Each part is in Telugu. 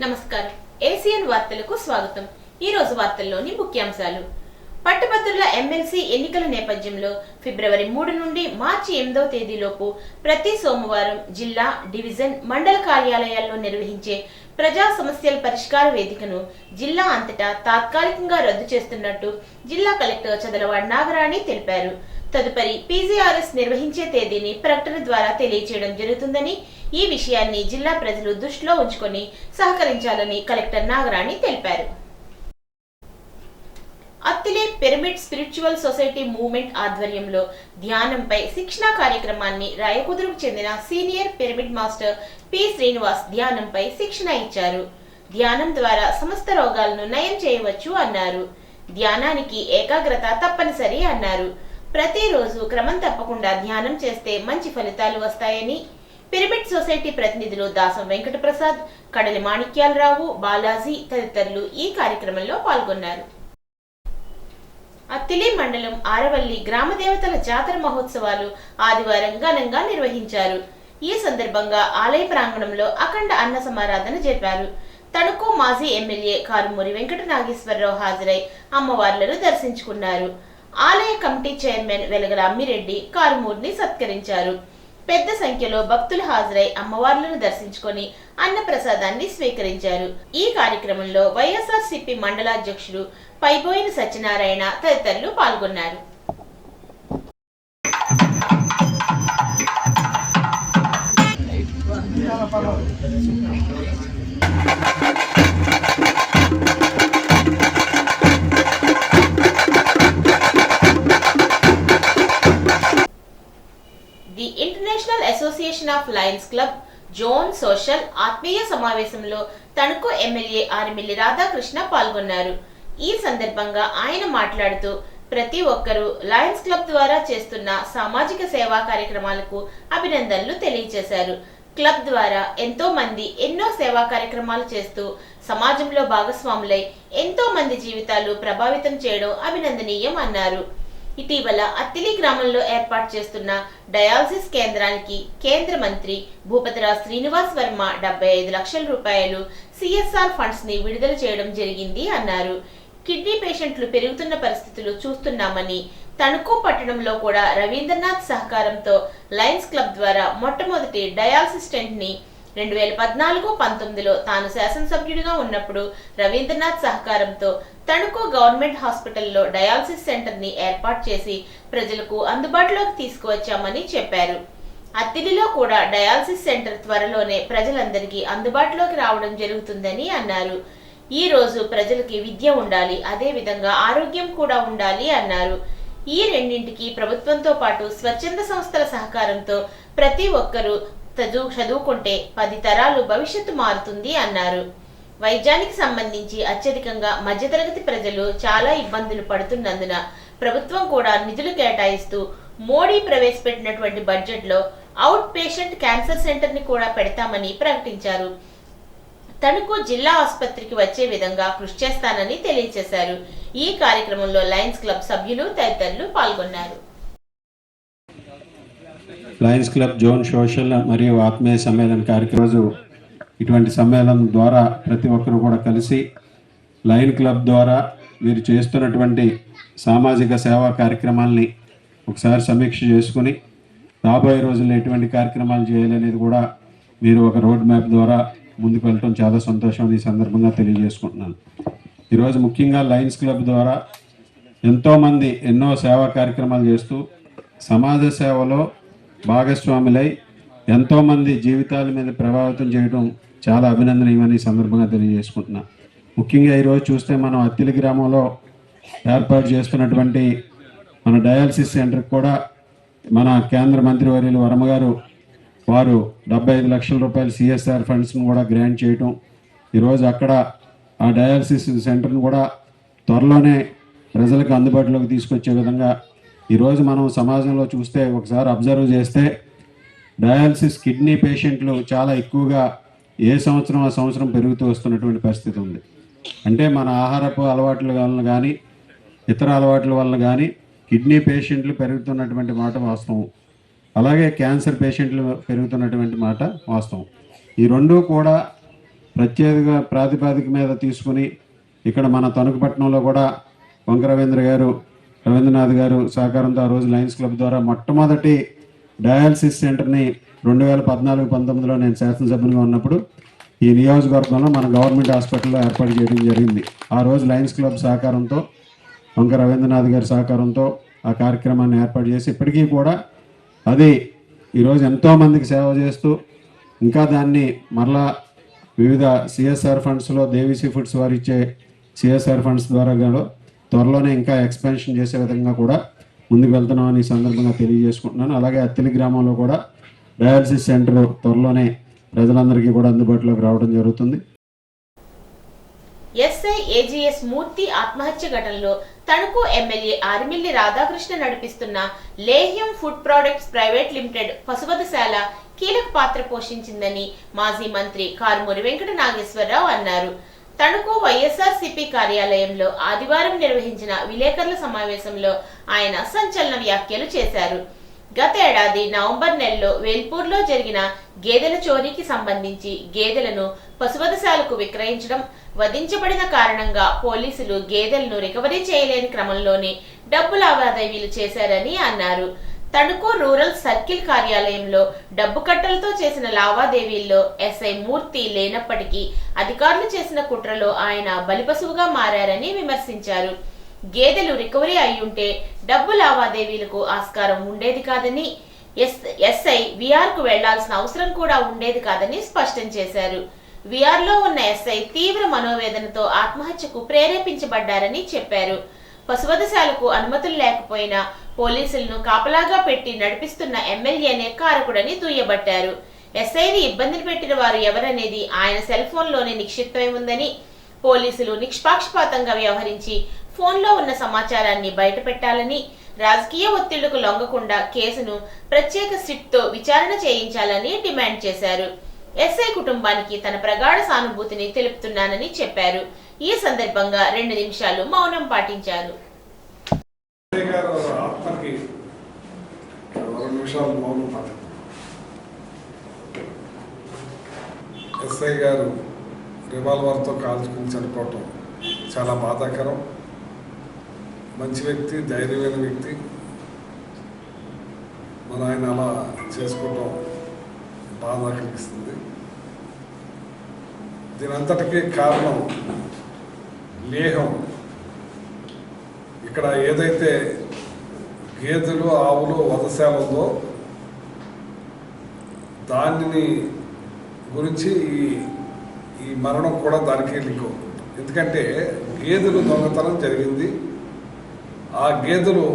నమస్కారం. ఏసియన్ వార్తలకు స్వాగతం. ఈ రోజు వార్తల్లోని ముఖ్యాంశాలు. పట్టభద్రుల ఎమ్మెల్సీ ఎన్నికల నేపథ్యంలో ఫిబ్రవరి 3 నుండి మార్చి 8వ తేదీలోపు ప్రతి సోమవారం జిల్లా, డివిజన్, మండల కార్యాలయాల్లో నిర్వహించే ప్రజా సమస్యల పరిష్కార వేదికను జిల్లా అంతటా తాత్కాలికంగా రద్దు చేస్తున్నట్టు జిల్లా కలెక్టర్ చదలవాడ నాగరాణి తెలిపారు. తదుపరి పీజీఆర్ఎస్ నిర్వహించే తేదీని ప్రకటన ద్వారా తెలియజేయడం జరుగుతుందని, ఈ విషయాన్ని జిల్లా ప్రజలు దృష్టిలో ఉంచుకొని సహకరించాలని కలెక్టర్ నాగరాణి తెలిపారు. Attili pyramid spiritual society movement ఆధ్వర్యంలో ధ్యానంపై శిక్షణా కార్యక్రమాన్ని రాయకుదురుకు చెందిన senior pyramid master P Srinivas ధ్యానంపై శిక్షణ ఇచ్చారు. ధ్యానం ద్వారా సమస్త రోగాలను నయం చేయవచ్చు అన్నారు. ధ్యానానికి ఏకాగ్రత తప్పనిసరి అన్నారు. ప్రతిరోజు క్రమం తప్పకుండా ధ్యానం చేస్తే మంచి ఫలితాలు వస్తాయని పిరమిడ్ సొసైటీ ప్రతినిధులు దాసం వెంకటప్రసాద్, కడలి మాణిక్యాలరావు, బాలాజీ తదితరులు ఈ కార్యక్రమంలో పాల్గొన్నారు. అత్తిలి మండలం ఆరవల్లి గ్రామ దేవతల జాతర మహోత్సవాలు ఆదివారం ఘనంగా నిర్వహించారు. ఈ సందర్భంగా ఆలయ ప్రాంగణంలో అఖండ అన్న సమారాధన జరిపారు. తణుకు మాజీ ఎమ్మెల్యే కారుమూరి వెంకట నాగేశ్వరరావు హాజరై అమ్మవార్లను దర్శించుకున్నారు. ఆలయ కమిటీ చైర్మన్ వెలగల అమ్మిరెడ్డి కారుమూరిని సత్కరించారు. పెద్ద సంఖ్యలో భక్తులు హాజరై అమ్మవార్లను దర్శించుకొని అన్న ప్రసాదాన్ని స్వీకరించారు. ఈ కార్యక్రమంలో వైఎస్ఆర్సీపీ మండలాధ్యక్షుడు పైబోయిన సత్యనారాయణ తదితరులు పాల్గొన్నారు. The international association of Lions club zone social ఆత్మీయ సమావేశంలో తణుకు ఎమ్మెల్యే ఆరిమిల్లి రాధాకృష్ణ పాల్గొన్నారు. ఈ సందర్భంగా ఆయన మాట్లాడుతూ ప్రతి ఒక్కరూ లయన్స్ క్లబ్ ద్వారా చేస్తున్న సామాజిక సేవా కార్యక్రమాలకు అభినందనలు తెలియజేశారు. క్లబ్ ద్వారా ఎంతో మంది ఎన్నో సేవా కార్యక్రమాలు చేస్తూ సమాజంలో భాగస్వాములై ఎంతో మంది జీవితాలు ప్రభావితం చేయడం అభినందనీయం అన్నారు. ఇటీవల అత్తిలి గ్రామంలో ఏర్పాటు చేస్తున్న డయాలసిస్ కేంద్రానికి కేంద్ర మంత్రి భూపతిరాజ్ శ్రీనివాస్ వర్మ 75 లక్షల రూపాయలు సిఎస్ఆర్ ఫండ్స్ ని విడుదల చేయడం జరిగింది అన్నారు. కిడ్నీ పేషెంట్లు పెరుగుతున్న పరిస్థితులు చూస్తున్నామని, తణుకు పట్టణంలో కూడా రవీంద్రనాథ్ సహకారంతో లయన్స్ క్లబ్ ద్వారా మొట్టమొదటి డయాలసిస్ టెంట్ ని 2014-19లో తాను శాసనసభ్యుడిగా ఉన్నప్పుడు రవీంద్రనాథ్ సహకారంతో తణుకు గవర్నమెంట్ హాస్పిటల్లో డయాలసిస్ సెంటర్ ని ఏర్పాటు చేసి ప్రజలకు అందుబాటులోకి తీసుకువచ్చామని చెప్పారు. అత్తిలిలో కూడా డయాలసిస్ సెంటర్ త్వరలోనే ప్రజలందరికీ అందుబాటులోకి రావడం జరుగుతుందని అన్నారు. ఈ రోజు ప్రజలకి విద్య ఉండాలి, అదే విధంగా ఆరోగ్యం కూడా ఉండాలి అన్నారు. ఈ రెండింటికి ప్రభుత్వంతో పాటు స్వచ్ఛంద సంస్థల సహకారంతో ప్రతి ఒక్కరూ చదువుకుంటే 10 తరాలు భవిష్యత్తు మారుతుంది అన్నారు. వైద్యానికి సంబంధించి అత్యధికంగా మధ్యతరగతి ప్రజలు చాలా ఇబ్బందులు పడుతున్నందున ప్రభుత్వం కూడా నిధులు కేటాయిస్తూ మోడీ ప్రవేశపెట్టినటువంటి బడ్జెట్లో అవుట్ పేషెంట్ క్యాన్సర్ సెంటర్ ని కూడా పెడతామని ప్రకటించారు. తణుకు జిల్లా ఆసుపత్రికి వచ్చే విధంగా కృషి చేస్తానని తెలియజేశారు. ఈ కార్యక్రమంలో లయన్స్ క్లబ్ సభ్యులు తదితరులు పాల్గొన్నారు. లయన్స్ క్లబ్ జోన్ సోషల్ మరియు ఆత్మీయ సమ్మేళన కార్యక్రమం ఇటువంటి సమ్మేళనం ద్వారా ప్రతి ఒక్కరు కూడా కలిసి లయన్ క్లబ్ ద్వారా మీరు చేస్తున్నటువంటి సామాజిక సేవా కార్యక్రమాలని ఒకసారి సమీక్ష చేసుకుని రాబోయే రోజుల్లో ఎటువంటి కార్యక్రమాలు చేయాలనేది కూడా మీరు ఒక రోడ్ మ్యాప్ ద్వారా ముందుకు వెళ్ళటం చాలా సంతోషం ఈ సందర్భంగా తెలియజేసుకుంటున్నాను. ఈరోజు ముఖ్యంగా లయన్స్ క్లబ్ ద్వారా ఎంతోమంది ఎన్నో సేవా కార్యక్రమాలు చేస్తూ సమాజ సేవలో భాగస్వాములై ఎంతోమంది జీవితాల మీద ప్రభావితం చేయడం చాలా అభినందనీయమని ఈ సందర్భంగా తెలియజేసుకుంటున్నా. ముఖ్యంగా ఈరోజు చూస్తే మనం అత్తిలి గ్రామంలో ఏర్పాటు చేస్తున్నటువంటి మన డయాలసిస్ సెంటర్కి కూడా మన కేంద్ర మంత్రివర్యులు వర్మ గారు వారు 75 లక్షల రూపాయలు సిఎస్ఆర్ ఫండ్స్ను కూడా గ్రాంట్ చేయటం, ఈరోజు అక్కడ ఆ డయాలసిస్ సెంటర్ను కూడా త్వరలోనే ప్రజలకు అందుబాటులోకి తీసుకొచ్చే విధంగా ఈరోజు మనం సమాజంలో చూస్తే ఒకసారి అబ్జర్వ్ చేస్తే డయాలసిస్ కిడ్నీ పేషెంట్లు చాలా ఎక్కువగా ఏ సంవత్సరం ఆ సంవత్సరం పెరుగుతూ వస్తున్నటువంటి పరిస్థితి ఉంది. అంటే మన ఆహారపు అలవాట్ల వలన కానీ ఇతర అలవాట్ల వల్ల కానీ కిడ్నీ పేషెంట్లు పెరుగుతున్నటువంటి మాట వాస్తవం. అలాగే క్యాన్సర్ పేషెంట్లు పెరుగుతున్నటువంటి మాట వాస్తవం. ఈ రెండూ కూడా ప్రత్యేక ప్రాతిపదిక మీద తీసుకుని ఇక్కడ మన తణుకుపట్నంలో కూడా వంక రవీంద్రనాథ్ గారు సహకారంతో ఆ రోజు లయన్స్ క్లబ్ ద్వారా మొట్టమొదటి డయాలసిస్ సెంటర్ని 2014-19లో నేను శాసనసభ్యునిగా ఉన్నప్పుడు ఈ నియోజకవర్గంలో మన గవర్నమెంట్ హాస్పిటల్లో ఏర్పాటు చేయడం జరిగింది. ఆ రోజు లయన్స్ క్లబ్ సహకారంతో వంక రవీంద్రనాథ్ గారి సహకారంతో ఆ కార్యక్రమాన్ని ఏర్పాటు చేసి ఇప్పటికీ కూడా అది ఈరోజు ఎంతోమందికి సేవ చేస్తూ ఇంకా దాన్ని మరలా వివిధ సిఎస్ఆర్ ఫండ్స్లో దేవీసీ ఫుడ్స్ వారు ఇచ్చే సిఎస్ఆర్ ఫండ్స్ ద్వారా త్వరలోనే ఇంకా ఎక్స్పాన్షన్ చేసే విధంగా కూడా ముందుకు వెళ్తున్నామని ఈ సందర్భంగా తెలియజేసుకుంటున్నాను. అలాగే అత్తిలి గ్రామంలో కూడా డయాలసిస్ సెంటర్ త్వరలోనే ప్రజలందరికీ కూడా అందుబాటులోకి రావడం జరుగుతుంది. ఎస్ఐ ఏజీఎస్ మూర్తి ఆత్మహత్య ఘటనలో తణుకు ఎమ్మెల్యే ఆరిమిల్లి రాధాకృష్ణ నడిపిస్తున్న లేహ్యం ఫుడ్ ప్రొడక్ట్స్ ప్రైవేట్ లిమిటెడ్ పశువధశాల కీలక పాత్ర పోషించిందని మాజీ మంత్రి కారుమూరి వెంకట నాగేశ్వరరావు అన్నారు. తణుకు వైఎస్ఆర్సీపీ కార్యాలయంలో ఆదివారం నిర్వహించిన విలేకరుల సమావేశంలో ఆయన సంచలన వ్యాఖ్యలు చేశారు. గత ఏడాది నవంబర్ నెలలో వేల్పూర్లో జరిగిన గేదెల చోరీకి సంబంధించి గేదెలను పశువధశాలకు విక్రయించడం, వధించబడిన కారణంగా పోలీసులు గేదెలను రికవరీ చేయలేని క్రమంలోనే డబ్బు లావాదేవీలు చేశారని అన్నారు. తణుకు రూరల్ సర్కిల్ కార్యాలయంలో డబ్బు కట్టలతో చేసిన లావాదేవీల్లో ఎస్ఐ మూర్తి లేనప్పటికీ అధికారులు చేసిన కుట్రలో ఆయన బలిపశువుగా మారారని విమర్శించారు. గేదెలు రికవరీ అయ్యుంటే డబ్బు లావాదేవీలకు ఆస్కారం ఉండేది కాదని, ఎస్ఐ విఆర్కు వెళ్లాల్సిన అవసరం కూడా ఉండేది కాదని స్పష్టం చేశారు. విఆర్లో ఉన్న ఎస్ఐ తీవ్ర మనోవేదనతో ఆత్మహత్యకు ప్రేరేపించబడ్డారని చెప్పారు. పశువధశాలకు అనుమతులు లేకపోయినా పోలీసులను కాపలాగా పెట్టి నడిపిస్తున్న ఎమ్మెల్యేనే కారకుడని దుయ్యబట్టారు. ఎస్ఐని ఇబ్బందులు పెట్టిన వారు ఎవరనేది ఆయన సెల్ ఫోన్లోనే నిక్షిప్తమై ఉందని, పోలీసులు నిష్పాక్షపాతంగా వ్యవహరించి ఫోన్లో ఉన్న సమాచారాన్ని బయటపెట్టాలని, రాజకీయ ఒత్తిళ్లకు లొంగకుండా కేసును ప్రత్యేక సిట్తో విచారణ చేయించాలని డిమాండ్ చేశారు. ఎస్ఐ కుటుంబానికి తన ప్రగాఢ సానుభూతిని తెలుపుతున్నానని చెప్పారు. ఈ సందర్భంగా 2 నిమిషాలు మౌనం పాటించారు. ఎస్ఐ గారు రివాల్వర్తో కాల్చుకుని చనిపోవటం చాలా బాధాకరం. మంచి వ్యక్తి, ధైర్యమైన వ్యక్తి. మన ఆయన అలా చేసుకోవటం బాధ కలిగిస్తుంది. దీనంతటికీ కారణం లేహం. ఇక్కడ ఏదైతే గేదెలు ఆవులు వధశాల ఉందో దానిని గురించి ఈ మరణం కూడా దానికి లింకు. ఎందుకంటే గేదెలు దొంగతనం జరిగింది. ఆ గేదెలు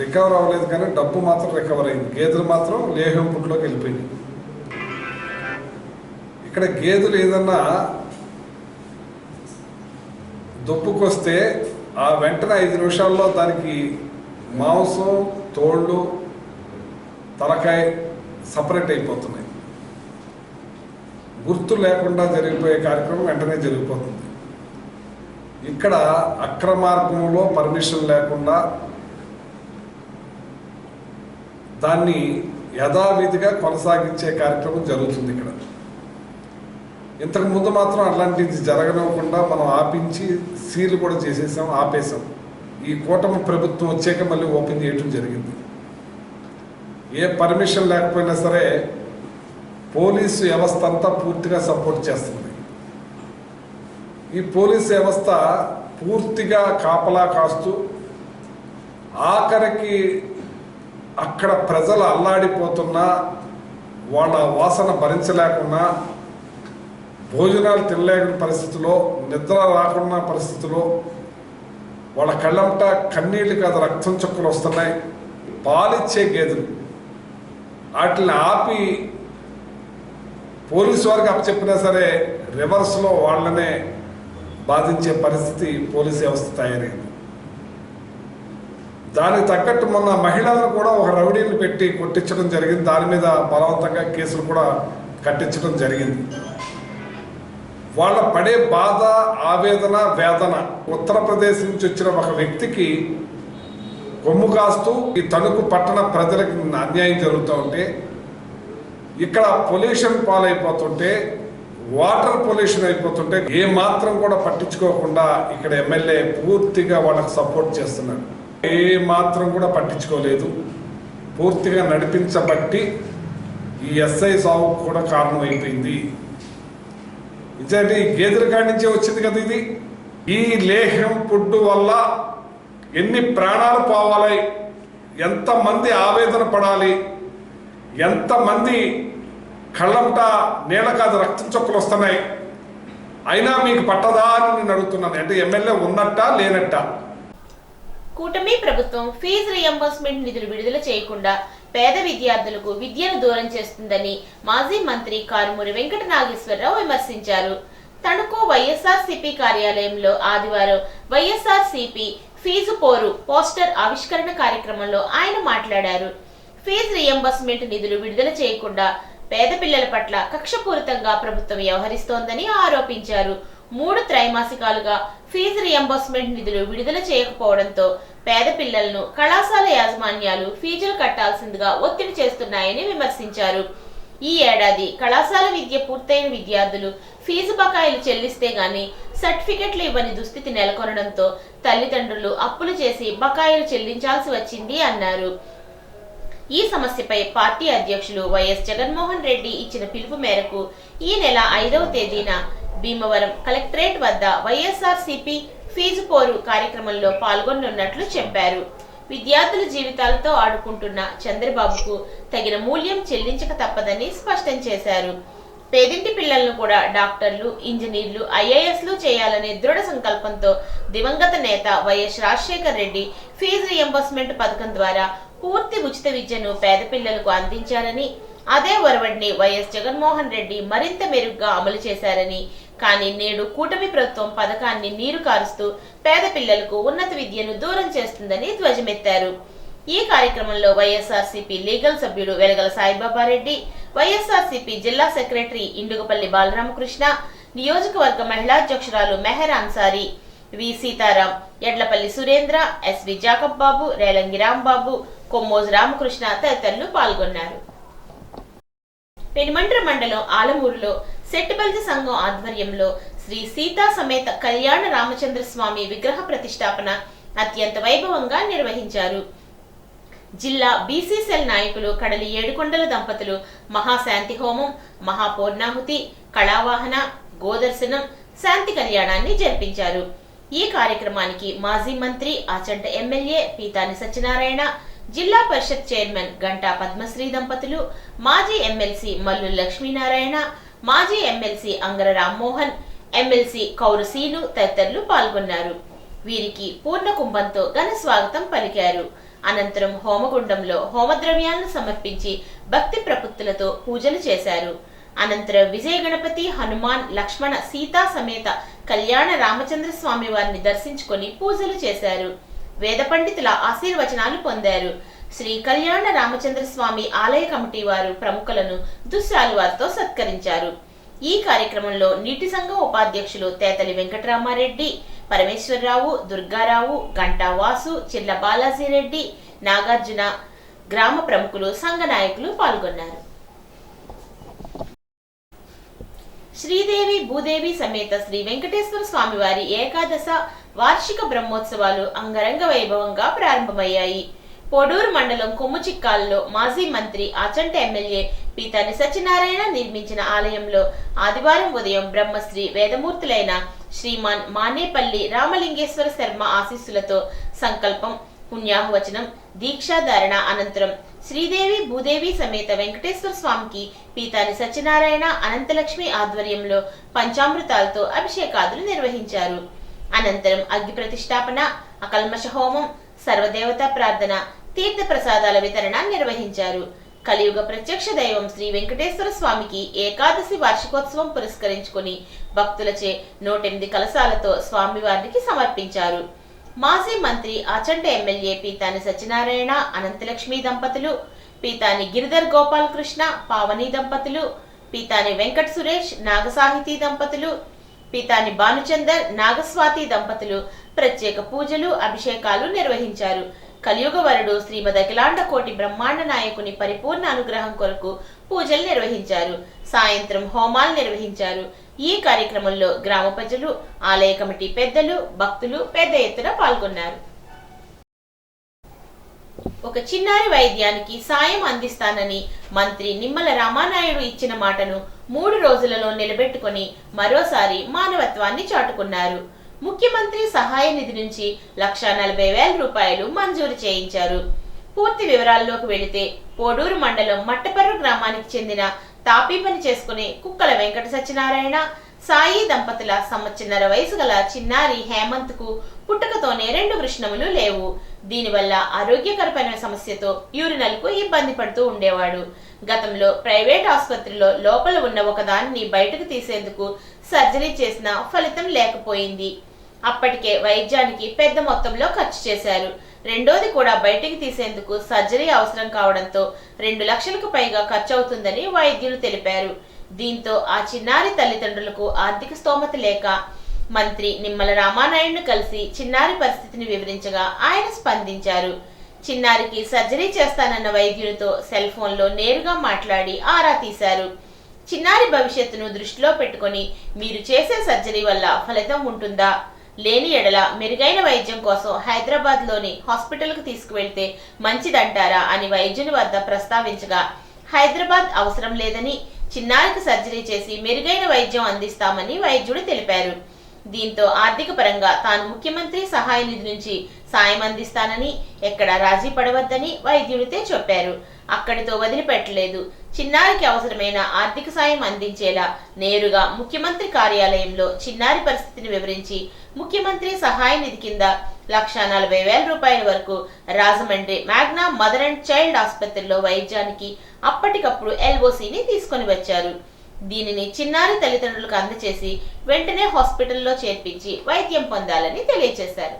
రికవర్ అవ్వలేదు కానీ డబ్బు మాత్రం రికవర్ అయింది. గేదెలు మాత్రం లేహం పుట్లోకి వెళ్ళిపోయింది. ఇక్కడ గేదెలు ఏదన్నా దొప్పుకొస్తే ఆ వెంటనే 5 నిమిషాల్లో దానికి మాంసం, తోళ్ళు, తలకాయ సపరేట్ అయిపోతున్నాయి. గుర్తు లేకుండా జరిగిపోయే కార్యక్రమం వెంటనే జరిగిపోతుంది. ఇక్కడ అక్రమార్గంలో పర్మిషన్ లేకుండా దాన్ని యథావిధిగా కొనసాగించే కార్యక్రమం జరుగుతుంది. ఇక్కడ ఇంతకు ముందు మాత్రం అట్లాంటిది జరగనివ్వకుండా మనం ఆపించి సీల్ కూడా చేసేసాం, ఆపేసాం. ఈ కూటమి ప్రభుత్వం వచ్చాక మళ్ళీ ఓపెన్ చేయడం జరిగింది. ఏ పర్మిషన్ లేకపోయినా సరే పోలీసు వ్యవస్థ అంతా పూర్తిగా సపోర్ట్ చేస్తుంది. ఈ పోలీసు వ్యవస్థ పూర్తిగా కాపలా కాస్తూ ఆఖరికి అక్కడ ప్రజలు అల్లాడిపోతున్నా, వాళ్ళ వాసన భరించలేకున్నా, భోజనాలు తినలేని పరిస్థితిలో, నిద్ర రాకున్న పరిస్థితిలో, వాళ్ళ కళ్ళంట కన్నీళ్ళు కాదు రక్తం చుక్కలు వస్తున్నాయి. పాలిచ్చే గేదెలు వాటిని ఆపి పోలీసు వారికి అప్పచెప్పినా సరే రివర్స్లో వాళ్ళనే బాధించే పరిస్థితి పోలీసు వ్యవస్థ తయారైంది. దానికి తగ్గట్టు మొన్న మహిళలను కూడా ఒక రౌడీని పెట్టి కొట్టించడం జరిగింది. దాని మీద బలవంతంగా కేసులు కూడా కట్టించడం జరిగింది. వాళ్ళ పడే బాధ, ఆవేదన, వేదన ఉత్తరప్రదేశ్ నుంచి వచ్చిన ఒక వ్యక్తికి కొమ్ము కాస్తూ ఈ తణుకు పట్టణ ప్రజలకు అన్యాయం జరుగుతూ ఉంటే, ఇక్కడ పొల్యూషన్ పాలైపోతుంటే, వాటర్ పొల్యూషన్ అయిపోతుంటే ఏ మాత్రం కూడా పట్టించుకోకుండా ఇక్కడ ఎమ్మెల్యే పూర్తిగా వాళ్ళకి సపోర్ట్ చేస్తున్నారు. ఏ మాత్రం కూడా పట్టించుకోలేదు. పూర్తిగా నడిపించబట్టి ఈ ఎస్ఐ సాగు కూడా కారణం అయిపోయింది. ఇదంటే ఈ గేదెల కాడి నుంచే వచ్చింది కదా ఇది. ఈ లేహ్యం ఫుడ్ వల్ల ఎన్ని ప్రాణాలు పోవాలి, ఎంతమంది ఆవేదన పడాలి, ఎంతమంది కళ్ళంట నీళ్ళ కాదు రక్తం చొక్కలు వస్తున్నాయి. అయినా మీకు పట్టదా అని నేను అడుగుతున్నాను. అంటే ఎమ్మెల్యే ఉన్నట్టా లేనట్టా? కూటమి ప్రభుత్వం ఫీజు రియంబర్స్మెంట్ నిధులు విడుదల చేయకుండా పేద విద్యార్థులకు విద్యను దూరం చేస్తుందని మాజీ మంత్రి కారుమూరి వెంకట నాగేశ్వరరావు విమర్శించారు. తణుకు వైఎస్ఆర్సీపీ కార్యాలయంలో ఆదివారం వైఎస్ఆర్సీపీ ఫీజు పోరు పోస్టర్ ఆవిష్కరణ కార్యక్రమంలో ఆయన మాట్లాడారు. ఫీజు రియంబర్స్మెంట్ నిధులు విడుదల చేయకుండా పేద పిల్లల పట్ల కక్షపూరితంగా ప్రభుత్వం వ్యవహరిస్తోందని ఆరోపించారు. 3 త్రైమాసికాలుగా ఫీజు రియంబర్స్మెంట్ నిధులు విడుదల చేయకపోవడంతో పేద పిల్లలను కళాశాల యాజమాన్యాలు ఫీజులు కట్టాల్సిందిగా ఒత్తిడి చేస్తున్నాయని విమర్శించారు. ఈ ఏడాది కళాశాల విద్య పూర్తయిన విద్యార్థులు ఫీజు బకాయిలు చెల్లిస్తే గాని సర్టిఫికెట్లు ఇవ్వని దుస్థితి నెలకొనడంతో తల్లిదండ్రులు అప్పులు చేసి బకాయిలు చెల్లించాల్సి వచ్చింది అన్నారు. ఈ సమస్యపై పార్టీ అధ్యక్షులు వైఎస్ జగన్మోహన్ రెడ్డి ఇచ్చిన పిలుపు మేరకు ఈ నెల 5వ తేదీన భీమవరం కలెక్టరేట్ వద్ద వైఎస్ఆర్సీపీ ఫీజు పోరు కార్యక్రమంలో పాల్గొనున్నట్లు చెప్పారు. విద్యార్థుల జీవితాలతో ఆడుకుంటున్న చంద్రబాబుకు తగిన మూల్యం చెల్లించక తప్పదని స్పష్టం చేశారు. పేదింటి పిల్లలను కూడా డాక్టర్లు, ఇంజనీర్లు, ఐఏఎస్లు చేయాలనే దృఢ సంకల్పంతో దివంగత నేత వైఎస్ రాజశేఖర్ రెడ్డి ఫీజు రియంబర్స్మెంట్ పథకం ద్వారా పూర్తి ఉచిత విద్యను పేద పిల్లలకు అందించారని, అదే ఒరవడిని వైఎస్ జగన్మోహన్ రెడ్డి మరింత మెరుగ్గా అమలు చేశారని, కానీ నేడు కూటమి ప్రభుత్వం పథకాన్ని నీరు కారుస్తూ పేద పిల్లలకు ఉన్నత విద్యను దూరం చేస్తుందని ధ్వజమెత్తారు. ఈ కార్యక్రమంలో వైఎస్ఆర్సీపీ లీగల్ సభ్యుడు వెలగల సాయిబాబారెడ్డి, వైఎస్ఆర్సీపీ జిల్లా సెక్రటరీ ఇండుగపల్లి బాలరామకృష్ణ, నియోజకవర్గ మహిళాధ్యక్షురాలు మెహర్ అన్సారీ, వి సీతారాం, ఎడ్లపల్లి సురేంద్ర, ఎస్వి జాకబ్ బాబు, రేలంగి రాంబాబు, కొమ్మోజు రామకృష్ణ తదితరులు పాల్గొన్నారు. పెనుమంట్ర మండలం ఆలమూరులో సెట్టిబల్జి సంఘం ఆధ్వర్యంలో శ్రీ సీతా సమేత కళ్యాణ రామచంద్ర స్వామి విగ్రహ ప్రతిష్టాపన అత్యంత వైభవంగా నిర్వహించారు. జిల్లా బీసీసెల్ నాయకులు కడలి ఏడుకొండల దంపతులు మహాశాంతి హోమం, మహాపూర్ణాహుతి, కళావాహన, గోదర్శనం, శాంతి కళ్యాణాన్ని జరిపించారు. ఈ కార్యక్రమానికి మాజీ మంత్రి, ఆచంట ఎమ్మెల్యే పీతాని సత్యనారాయణ, జిల్లా పరిషత్ చైర్మన్ గంటా పద్మశ్రీ దంపతులు, మాజీ ఎమ్మెల్సీ మల్లు లక్ష్మీనారాయణ, మాజీ ఎమ్మెల్సీ అంగర రామ్మోహన్, ఎమ్మెల్సీ కౌరు సీను తదితరులు పాల్గొన్నారు. వీరికి పూర్ణ కుంభంతో ఘన స్వాగతం పలికారు. అనంతరం హోమగుండంలో హోమద్రవ్యాలను సమర్పించి భక్తి ప్రపత్తులతో పూజలు చేశారు. అనంతరం విజయ గణపతి, హనుమాన్, లక్ష్మణ, సీతా సమేత కళ్యాణ రామచంద్ర స్వామి వారిని దర్శించుకొని పూజలు చేశారు. వేద పండితుల ఆశీర్వచనాలు పొందారు. శ్రీ కళ్యాణ రామచంద్ర స్వామి ఆలయ కమిటీ వారు ప్రముఖులను దుశ్శాలువారితో సత్కరించారు. ఈ కార్యక్రమంలో నీటి సంఘం ఉపాధ్యక్షులు తేతలి వెంకటరామారెడ్డి, పరమేశ్వరరావు, దుర్గారావు, గంటా వాసు, చిల్ల బాలాజీరెడ్డి, నాగార్జున, గ్రామ ప్రముఖులు, సంఘ నాయకులు పాల్గొన్నారు. శ్రీదేవి భూదేవి సమేత శ్రీ వెంకటేశ్వర స్వామివారి ఏకాదశ వార్షిక బ్రహ్మోత్సవాలు అంగరంగ వైభవంగా ప్రారంభమయ్యాయి. పొడూరు మండలం కొమ్ముచిక్కాలలో మాజీ మంత్రి, ఆచంట ఎమ్మెల్యే పీతాని సత్యనారాయణ నిర్మించిన ఆలయంలో ఆదివారం ఉదయం బ్రహ్మశ్రీ వేదమూర్తులైన శ్రీమాన్ మానేపల్లి రామలింగేశ్వర శర్మ ఆశీస్సులతో సంకల్పం, పుణ్యాహవచనం, దీక్షాధారణ అనంతరం శ్రీదేవి భూదేవి సమేత వెంకటేశ్వర స్వామికి పీతాని సత్యనారాయణ, అనంతలక్ష్మి ఆధ్వర్యంలో పంచామృతాలతో అభిషేకాదులు నిర్వహించారు. అనంతరం అగ్గి ప్రతిష్టాపన, అకల్మష హోమం, సర్వదేవతా ప్రార్థన, తీర్థ ప్రసాదాల వితరణ నిర్వహించారు. కలియుగ ప్రత్యక్ష దైవం శ్రీ వెంకటేశ్వర స్వామికి ఏకాదశి వార్షికోత్సవం పురస్కరించుకుని భక్తులచే 108 కలశాలతో స్వామివారికి సమర్పించారు. మాజీ మంత్రి, ఆచంట ఎమ్మెల్యే పీతాని సత్యనారాయణ, అనంతలక్ష్మి దంపతులు, పీతాని గిరిధర్ గోపాల్ కృష్ణ, పావని దంపతులు, పీతాని వెంకట సురేష్, నాగసాహితీ దంపతులు, పీతాని భానుచందర్, నాగస్వాతి దంపతులు ప్రత్యేక పూజలు, అభిషేకాలు నిర్వహించారు. కలియుగ వరుడు శ్రీమద్ అఖిలాండ కోటి బ్రహ్మాండ నాయకుని పరిపూర్ణ అనుగ్రహం కొరకు పూజలు నిర్వహించారు. సాయంత్రం హోమాలు నిర్వహించారు. ఈ కార్యక్రమంలో గ్రామ ప్రజలు, ఆలయ కమిటీ పెద్దలు, భక్తులు పెద్ద ఎత్తున పాల్గొన్నారు. ఒక చిన్నారి వైద్యానికి సాయం అందిస్తానని మంత్రి నిమ్మల రామానాయుడు ఇచ్చిన మాటను 3 రోజులలో నిలబెట్టుకొని మరోసారి మానవత్వాన్ని చాటుకున్నారు. ముఖ్యమంత్రి సహాయ నిధి నుంచి 1,40,000 రూపాయలు మంజూరు చేయించారు. పూర్తి వివరాల్లోకి వెళితే పోడూరు మండలం మట్టపర్రు గ్రామానికి చెందిన తాపీ పని చేసుకునే కుక్కల వెంకట సత్యనారాయణ, సాయి దంపతుల సంవత్సరన్నర వయసు గల చిన్నారి హేమంత్ కు పుట్టుకతోనే 2 వృషణములు లేవు. దీనివల్ల ఆరోగ్యకరమైన సమస్యతో యూరినల్ కు ఇబ్బంది పడుతూ ఉండేవాడు. గతంలో ప్రైవేట్ ఆసుపత్రిలో లోపల ఉన్న ఒకదాన్ని బయటకు తీసేందుకు సర్జరీ చేసినా ఫలితం లేకపోయింది. అప్పటికే వైద్యానికి పెద్ద మొత్తంలో ఖర్చు చేశారు. రెండోది కూడా బయటికి తీసేందుకు సర్జరీ అవసరం కావడంతో 2 లక్షలకు పైగా ఖర్చు అవుతుందని వైద్యులు తెలిపారు. దీంతో ఆ చిన్నారి తల్లిదండ్రులకు ఆర్థిక స్తోమత లేక మంత్రి నిమ్మల రామానాయుడును కలిసి చిన్నారి పరిస్థితిని వివరించగా ఆయన స్పందించారు. చిన్నారికి సర్జరీ చేస్తానన్న వైద్యునితో సెల్ ఫోన్లో నేరుగా మాట్లాడి ఆరా తీశారు. చిన్నారి భవిష్యత్తును దృష్టిలో పెట్టుకొని మీరు చేసే సర్జరీ వల్ల ఫలితం ఉంటుందా, లేని ఎడల మెరుగైన వైద్యం కోసం హైదరాబాద్లోని హాస్పిటల్కు తీసుకువెళ్తే మంచిదంటారా అని వైద్యుని వద్ద ప్రస్తావించగా హైదరాబాద్ అవసరం లేదని, చిన్నారికి సర్జరీ చేసి మెరుగైన వైద్యం అందిస్తామని వైద్యుడు తెలిపారు. దీంతో ఆర్థిక పరంగా తాను ముఖ్యమంత్రి సహాయ నిధి నుంచి సాయం అందిస్తానని, ఎక్కడా రాజీ పడవద్దని వైద్యుడితే చెప్పారు. అక్కడితో వదిలిపెట్టలేదు. చిన్నారికి అవసరమైన ఆర్థిక సాయం అందించేలా నేరుగా ముఖ్యమంత్రి కార్యాలయంలో చిన్నారి పరిస్థితిని వివరించి ముఖ్యమంత్రి సహాయ నిధి కింద 1,40,000 రూపాయల వరకు Rajahmundry Magna mother and child ఆసుపత్రిలో వైద్యానికి అప్పటికప్పుడు LOCని తీసుకొని వచ్చారు. దీనిని చిన్నారి తల్లిదండ్రులకు అందజేసి వెంటనే హాస్పిటల్లో చేర్పించి వైద్యం పొందాలని తెలియజేశారు.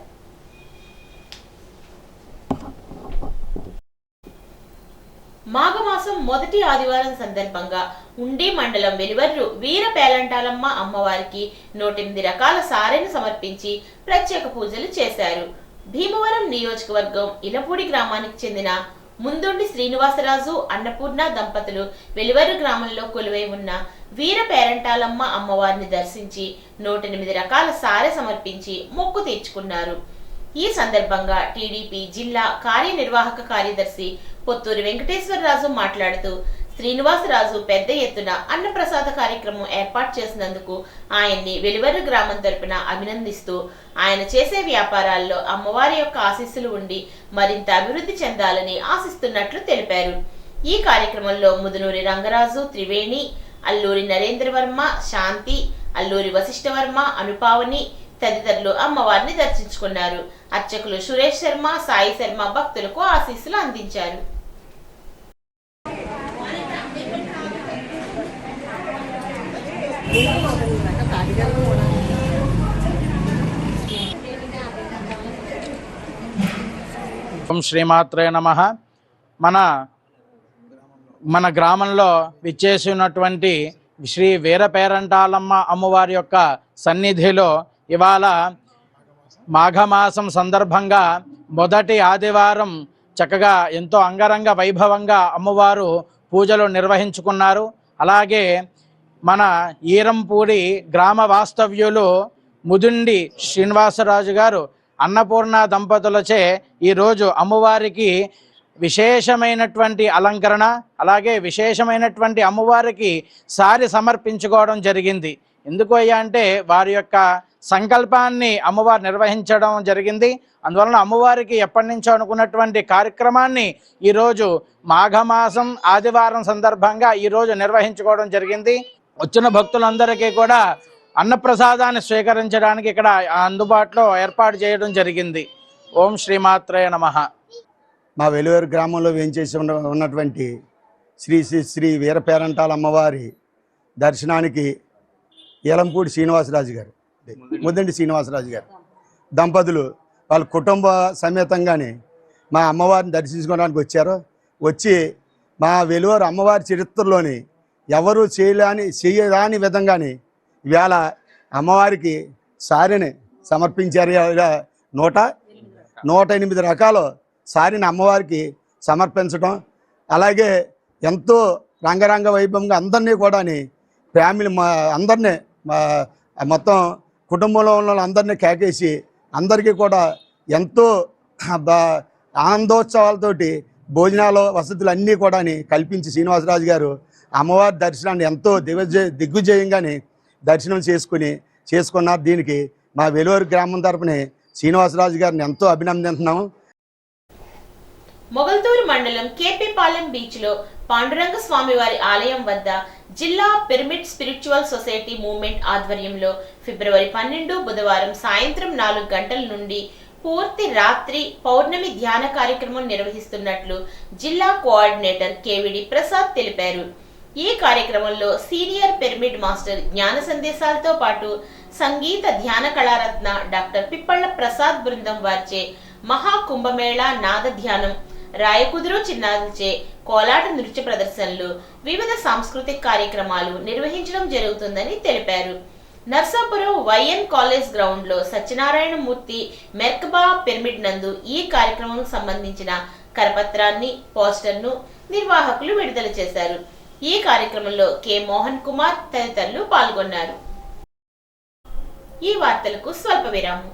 మాఘమాసం మొదటి ఆదివారం సందర్భంగా ఉండి మండలం వెలువర్రు వీర పేలంటాలమ్మ అమ్మవారికి 108 రకాల సారెను సమర్పించి ప్రత్యేక పూజలు చేశారు. భీమవరం నియోజకవర్గం ఇలపూడి గ్రామానికి చెందిన ముందుండి శ్రీనివాసరాజు, అన్నపూర్ణ దంపతులు వెలువర్రు గ్రామంలో కొలువై ఉన్న వీర పేరంటాలమ్మ అమ్మవారిని దర్శించి 108 రకాల సారె సమర్పించి మొక్కు తీర్చుకున్నారు. ఈ సందర్భంగా టీడీపీ జిల్లా కార్యనిర్వాహక కార్యదర్శి పొత్తూరి వెంకటేశ్వరరాజు మాట్లాడుతూ శ్రీనివాసరాజు పెద్ద ఎత్తున అన్నప్రసాద కార్యక్రమం ఏర్పాటు చేసినందుకు ఆయన్ని వెలువర్రు గ్రామం తరపున అభినందిస్తూ ఆయన చేసే వ్యాపారాల్లో అమ్మవారి యొక్క ఆశీస్సులు ఉండి మరింత అభివృద్ధి చెందాలని ఆశిస్తున్నట్లు తెలిపారు. ఈ కార్యక్రమంలో ముదునూరి రంగరాజు, త్రివేణి, అల్లూరి నరేంద్రవర్మ, శాంతి, అల్లూరి వశిష్ఠవర్మ, అనుపావని తదితరులు అమ్మవారిని దర్శించుకున్నారు. అర్చకులు సురేష్ శర్మ, సాయి శర్మ భక్తులకు ఆశీస్సులు అందించారు. ఓం శ్రీమాత్రే నమః. మన గ్రామంలో విచ్చేసి ఉన్నటువంటి శ్రీ వీర పేరంటాలమ్మ అమ్మవారి యొక్క సన్నిధిలో ఇవాళ మాఘమాసం సందర్భంగా మొదటి ఆదివారం చక్కగా ఎంతో అంగరంగ వైభవంగా అమ్మవారు పూజలు నిర్వహించుకున్నారు. అలాగే మన ఈరంపూడి గ్రామ వాస్తవ్యులు ముదుండి శ్రీనివాసరాజు గారు, అన్నపూర్ణ దంపతులచే ఈరోజు అమ్మవారికి విశేషమైనటువంటి అలంకరణ, అలాగే విశేషమైనటువంటి అమ్మవారికి సారి సమర్పించుకోవడం జరిగింది. ఎందుకు అయ్యా అంటే వారి యొక్క సంకల్పాన్ని అమ్మవారు నిర్వహించడం జరిగింది. అందువలన అమ్మవారికి ఎప్పటి నుంచో అనుకున్నటువంటి కార్యక్రమాన్ని ఈరోజు మాఘమాసం ఆదివారం సందర్భంగా ఈరోజు నిర్వహించుకోవడం జరిగింది. వచ్చిన భక్తులందరికీ కూడా అన్నప్రసాదాన్ని స్వీకరించడానికి ఇక్కడ అందుబాటులో ఏర్పాటు చేయడం జరిగింది. ఓం శ్రీమాత్రే నమః. మా వెలువేరు గ్రామంలో వేంచేసి ఉన్నటువంటి శ్రీ శ్రీ శ్రీ వీరపేరంటాల అమ్మవారి దర్శనానికి ఏలంపూడి శ్రీనివాసరాజు గారు, ముద్దండి శ్రీనివాసరాజు గారు దంపతులు వాళ్ళ కుటుంబ సమేతంగానే మా అమ్మవారిని దర్శించుకోవడానికి వచ్చారు. వచ్చి మా వెలువేరు అమ్మవారి చరిత్రలోని ఎవరు చేయరాని విధంగానే ఇవాళ అమ్మవారికి సారిని సమర్పించారు. 108 రకాల సారిని అమ్మవారికి సమర్పించడం, అలాగే ఎంతో రంగరంగ వైభవంగా అందరినీ కూడా ఫ్యామిలీ అందరినీ మొత్తం కుటుంబంలో ఉన్న అందరినీ కేకేసి అందరికీ కూడా ఎంతో ఆనందోత్సవాలతోటి భోజనాలు వసతులు అన్నీ కూడా కల్పించి శ్రీనివాసరాజు గారు అమ్మవారి దర్శనాన్ని ఎంతో దిగ్విజయంగానే దర్శనం చేసుకున్నారు. దీనికి మా వెలువూరు గ్రామం తరపున శ్రీనివాసరాజు గారిని ఎంతో అభినందిస్తున్నాము. మొగల్తూరు మండలం కేపీపాలెం బీచ్ లో పాండురంగ స్వామివారి ఆలయం వద్ద జిల్లా పిరమిడ్ స్పిరిచువల్ సొసైటీ మూవ్మెంట్ ఆధ్వర్యంలో ఫిబ్రవరి 12 బుధవారం సాయంత్రం 4 గంటల నుండి పూర్తి రాత్రి పౌర్ణమి ధ్యాన కార్యక్రమం నిర్వహిస్తున్నట్లు జిల్లా కోఆర్డినేటర్ కేవిడి ప్రసాద్ తెలిపారు. ఈ కార్యక్రమంలో సీనియర్ పిరమిడ్ మాస్టర్ జ్ఞాన సందేశాలతో పాటు సంగీత ధ్యాన కళారత్న డాక్టర్ పిప్పళ్ల ప్రసాద్ బృందం వారిచే మహా కుంభమేళా నాద ధ్యానం, రాయకుదురు చిన్నారులచే కోలాట నృత్య ప్రదర్శనలు, వివిధ సాంస్కృతిక కార్యక్రమాలు నిర్వహించడం జరుగుతుందని తెలిపారు. నర్సాపురం వైఎన్ కాలేజ్ గ్రౌండ్ లో సత్యనారాయణ మూర్తి మెర్కబా పిరమిడ్ నందు ఈ కార్యక్రమం సంబంధించిన కరపత్రాన్ని, పోస్టర్ను నిర్వాహకులు విడుదల చేశారు. ఈ కార్యక్రమంలో కె మోహన్ కుమార్ తదితరులు పాల్గొన్నారు. ఈ వార్తలకు స్వల్ప విరామం.